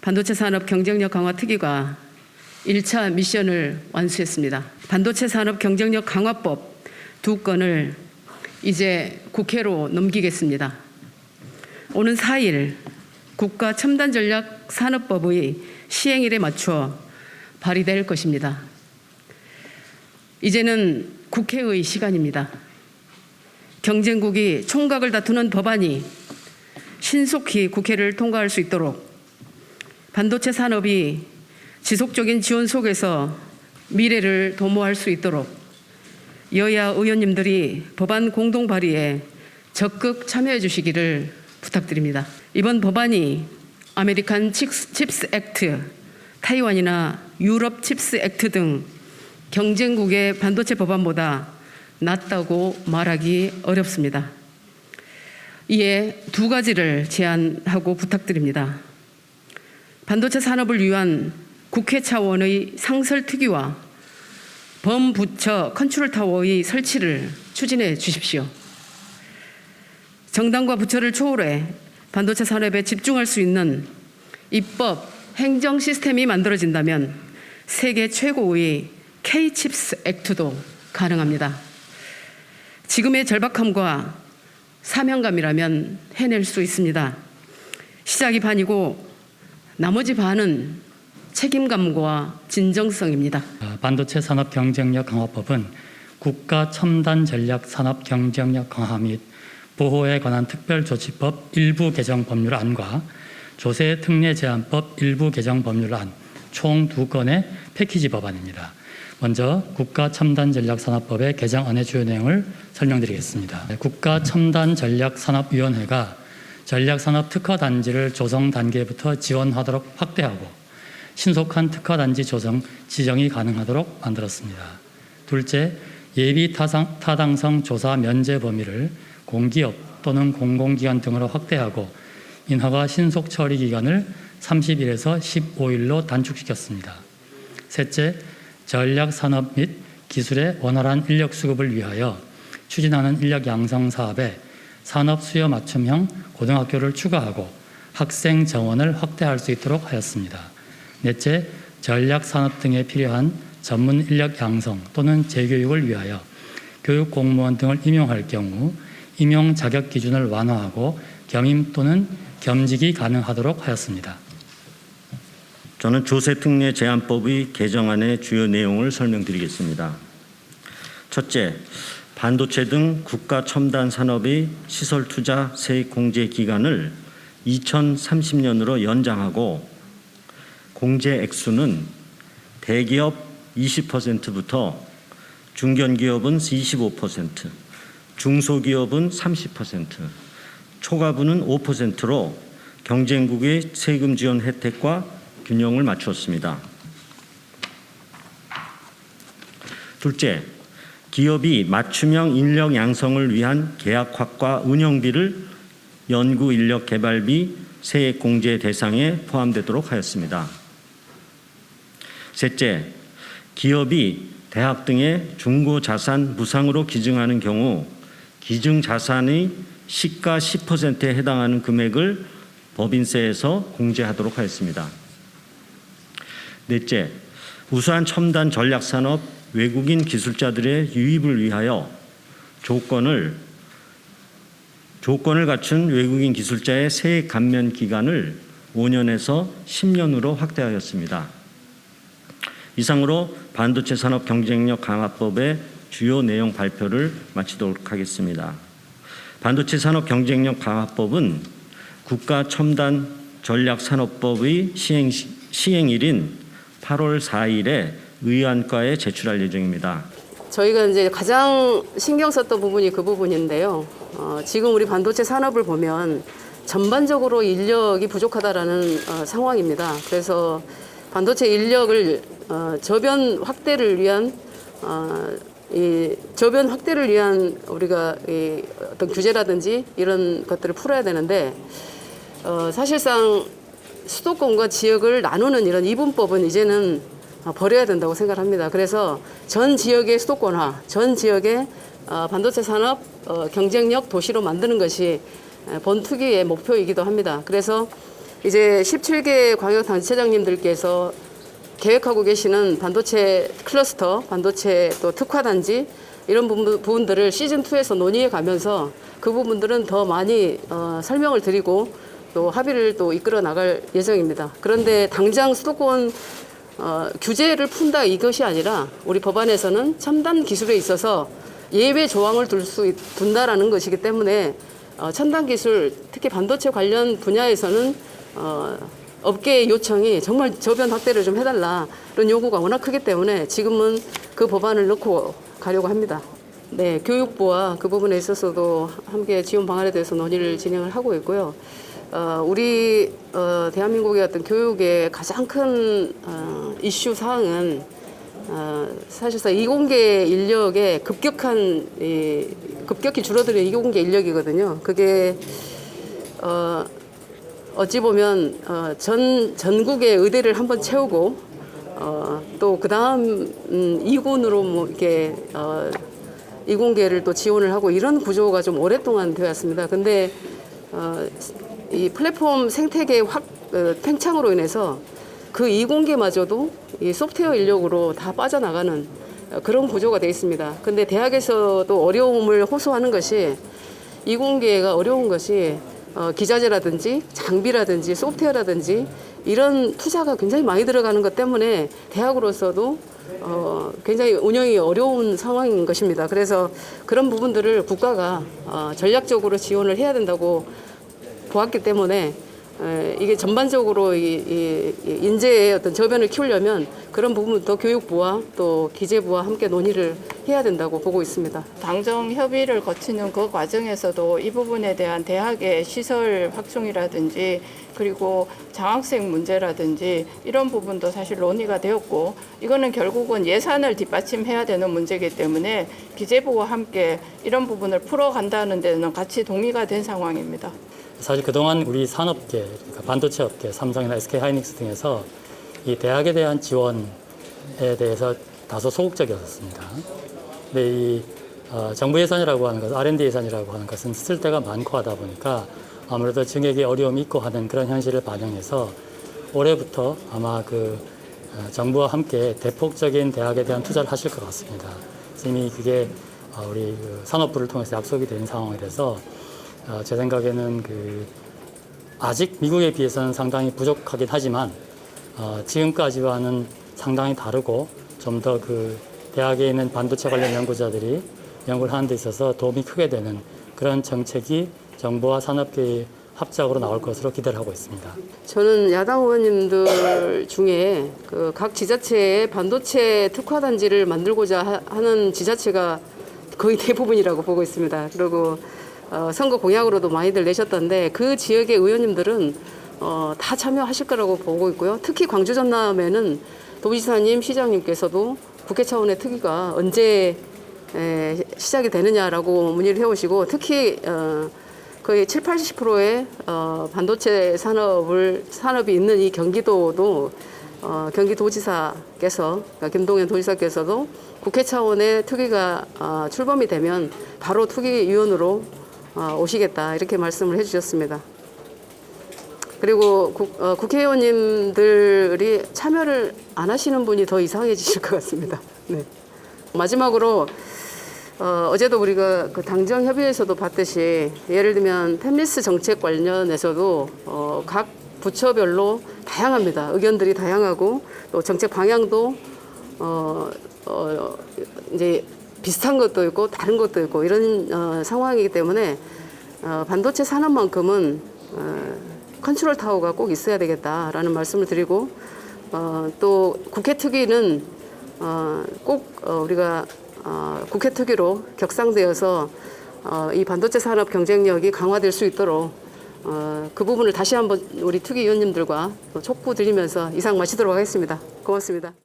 반도체 산업 경쟁력 강화 특위가 1차 미션을 완수했습니다. 반도체 산업 경쟁력 강화법 2건을 이제 국회로 넘기겠습니다. 오는 4일 국가 첨단 전략 산업법의 시행일에 맞춰 발의될 것입니다. 이제는 국회의 시간입니다. 경쟁국이 총각을 다투는 법안이 신속히 국회를 통과할 수 있도록 반도체 산업이 지속적인 지원 속에서 미래를 도모할 수 있도록 여야 의원님들이 법안 공동 발의에 적극 참여해 주시기를 부탁드립니다. 이번 법안이 아메리칸 칩스 액트, 타이완이나 유럽 칩스 액트 등 경쟁국의 반도체 법안보다 낫다고 말하기 어렵습니다. 이에 2가지를 제안하고 부탁드립니다. 반도체 산업을 위한 국회 차원의 상설특위와 범부처 컨트롤타워의 설치를 추진해 주십시오. 정당과 부처를 초월해 반도체 산업에 집중할 수 있는 입법, 행정 시스템이 만들어진다면 세계 최고의 K-칩스 액트도 가능합니다. 지금의 절박함과 사명감이라면 해낼 수 있습니다. 시작이 반이고 나머지 반은 책임감과 진정성입니다. 반도체 산업 경쟁력 강화법은 국가 첨단 전략 산업 경쟁력 강화 및 보호에 관한 특별조치법 일부 개정 법률안과 조세 특례 제한법 일부 개정 법률안 총 2건의 패키지 법안입니다. 먼저 국가 첨단 전략 산업법의 개정안의 주요 내용을 설명드리겠습니다. 국가 첨단 전략 산업위원회가 전략 산업 특화 단지를 조성 단계부터 지원하도록 확대하고 신속한 특화 단지 조성 지정이 가능하도록 만들었습니다. 둘째, 예비 타당성 조사 면제 범위를 공기업 또는 공공기관 등으로 확대하고 인허가 신속 처리 기간을 30일에서 15일로 단축시켰습니다. 셋째, 전략 산업 및 기술의 원활한 인력 수급을 위하여 추진하는 인력 양성 사업에 산업 수요 맞춤형 고등학교를 추가하고 학생 정원을 확대할 수 있도록 하였습니다. 넷째, 전략 산업 등에 필요한 전문 인력 양성 또는 재교육을 위하여 교육 공무원 등을 임용할 경우 임용 자격 기준을 완화하고 겸임 또는 겸직이 가능하도록 하였습니다. 저는 조세특례 제한법의 개정안의 주요 내용을 설명드리겠습니다. 첫째, 반도체 등 국가 첨단 산업의 시설 투자 세액 공제 기간을 2030년으로 연장하고 공제 액수는 대기업 20%부터 중견기업은 25%, 중소기업은 30%, 초과분은 5%로 경쟁국의 세금 지원 혜택과 균형을 맞추었습니다. 둘째, 기업이 맞춤형 인력 양성을 위한 계약학과 운영비를 연구 인력 개발비 세액 공제 대상에 포함되도록 하였습니다. 셋째, 기업이 대학 등의 중고자산 무상으로 기증하는 경우 기증자산의 시가 10%에 해당하는 금액을 법인세에서 공제하도록 하였습니다. 넷째, 우수한 첨단 전략산업 외국인 기술자들의 유입을 위하여 조건을 갖춘 외국인 기술자의 세액 감면 기간을 5년에서 10년으로 확대하였습니다. 이상으로 반도체 산업 경쟁력 강화법의 주요 내용 발표를 마치도록 하겠습니다. 반도체 산업 경쟁력 강화법은 국가 첨단 전략 산업법의 시행일인 8월 4일에 의안과에 제출할 예정입니다. 저희가 이제 가장 신경 썼던 부분이 그 부분인데요. 지금 우리 반도체 산업을 보면 전반적으로 인력이 부족하다라는 상황입니다. 그래서 반도체 인력을 저변 확대를 위한 우리가 어떤 규제라든지 이런 것들을 풀어야 되는데 사실상 수도권과 지역을 나누는 이런 이분법은 이제는 버려야 된다고 생각합니다. 그래서 전 지역의 수도권화, 전 지역의 반도체 산업 경쟁력 도시로 만드는 것이 본 특위의 목표이기도 합니다. 그래서 이제 17개 광역단체장님들께서 계획하고 계시는 반도체 클러스터, 반도체 또 특화단지 이런 부분들을 시즌2에서 논의해 가면서 그 부분들은 더 많이 설명을 드리고 또 합의를 또 이끌어 나갈 예정입니다. 그런데 당장 수도권 규제를 푼다 이것이 아니라 우리 법안에서는 첨단 기술에 있어서 예외 조항을 둔다라는 것이기 때문에 첨단 기술, 특히 반도체 관련 분야에서는 업계의 요청이 정말 저변 확대를 좀 해달라 이런 요구가 워낙 크기 때문에 지금은 그 법안을 넣고 가려고 합니다. 네, 교육부와 그 부분에 있어서도 함께 지원 방안에 대해서 논의를 진행을 하고 있고요. 우리 대한민국의 어떤 교육의 가장 큰 이슈 사항은 사실상 이공계 인력의 급격히 줄어드는 이공계 인력이거든요. 그게 어찌 보면 전국의 의대를 한번 채우고 또 그다음 이군으로 뭐 이렇게 이공계를 또 지원을 하고 이런 구조가 좀 오랫동안 되었습니다. 근데 이 플랫폼 생태계 팽창으로 인해서 그 이공계마저도 이 소프트웨어 인력으로 다 빠져나가는 그런 구조가 되어 있습니다. 근데 대학에서도 어려움을 호소하는 것이 이공계가 어려운 것이 기자재라든지 장비라든지 소프트웨어라든지 이런 투자가 굉장히 많이 들어가는 것 때문에 대학으로서도 굉장히 운영이 어려운 상황인 것입니다. 그래서 그런 부분들을 국가가 전략적으로 지원을 해야 된다고 보았기 때문에 이게 전반적으로 이 인재의 어떤 저변을 키우려면 그런 부분도 교육부와 또 기재부와 함께 논의를 해야 된다고 보고 있습니다. 당정 협의를 거치는 그 과정에서도 이 부분에 대한 대학의 시설 확충이라든지 그리고 장학생 문제라든지 이런 부분도 사실 논의가 되었고 이거는 결국은 예산을 뒷받침해야 되는 문제이기 때문에 기재부와 함께 이런 부분을 풀어간다는 데는 같이 동의가 된 상황입니다. 사실 그동안 우리 산업계, 그러니까 반도체 업계, 삼성이나 SK하이닉스 등에서 이 대학에 대한 지원에 대해서 다소 소극적이었습니다. 근데 이 정부 예산이라고 하는 것은 R&D 예산이라고 하는 것은 쓸 데가 많고 하다 보니까 아무래도 증액에 어려움이 있고 하는 그런 현실을 반영해서 올해부터 아마 정부와 함께 대폭적인 대학에 대한 투자를 하실 것 같습니다. 이미 그게 우리 산업부를 통해서 약속이 된 상황이라서 제 생각에는 아직 미국에 비해서는 상당히 부족하긴 하지만 지금까지와는 상당히 다르고 좀 더 대학에 있는 반도체 관련 연구자들이 연구를 하는 데 있어서 도움이 크게 되는 그런 정책이 정부와 산업계의 합작으로 나올 것으로 기대를 하고 있습니다. 저는 야당 의원님들 중에 각 지자체에 반도체 특화단지를 만들고자 하는 지자체가 거의 대부분이라고 보고 있습니다. 그리고 선거 공약으로도 많이들 내셨던데 그 지역의 의원님들은 다 참여하실 거라고 보고 있고요. 특히 광주 전남에는 도지사님, 시장님께서도 국회 차원의 특위가 언제 시작이 되느냐라고 문의를 해오시고 특히 거의 70~80%의 반도체 산업이 있는 이 경기도도 경기도지사께서 김동연 도지사께서도 국회 차원의 특위가 출범이 되면 바로 특위위원으로 오시겠다 이렇게 말씀을 해주셨습니다. 그리고 국회의원님들이 참여를 안 하시는 분이 더 이상해지실 것 같습니다. 네. 마지막으로 어제도 우리가 당정 협의회에서도 봤듯이 예를 들면 팹리스 정책 관련해서도 각 부처별로 다양합니다. 의견들이 다양하고 또 정책 방향도 이제 비슷한 것도 있고 다른 것도 있고 이런 상황이기 때문에 반도체 산업만큼은 컨트롤 타워가 꼭 있어야 되겠다라는 말씀을 드리고 또 국회 특위는 꼭 우리가 국회 특위로 격상되어서 이 반도체 산업 경쟁력이 강화될 수 있도록 그 부분을 다시 한번 우리 특위위원님들과 촉구드리면서 이상 마치도록 하겠습니다. 고맙습니다.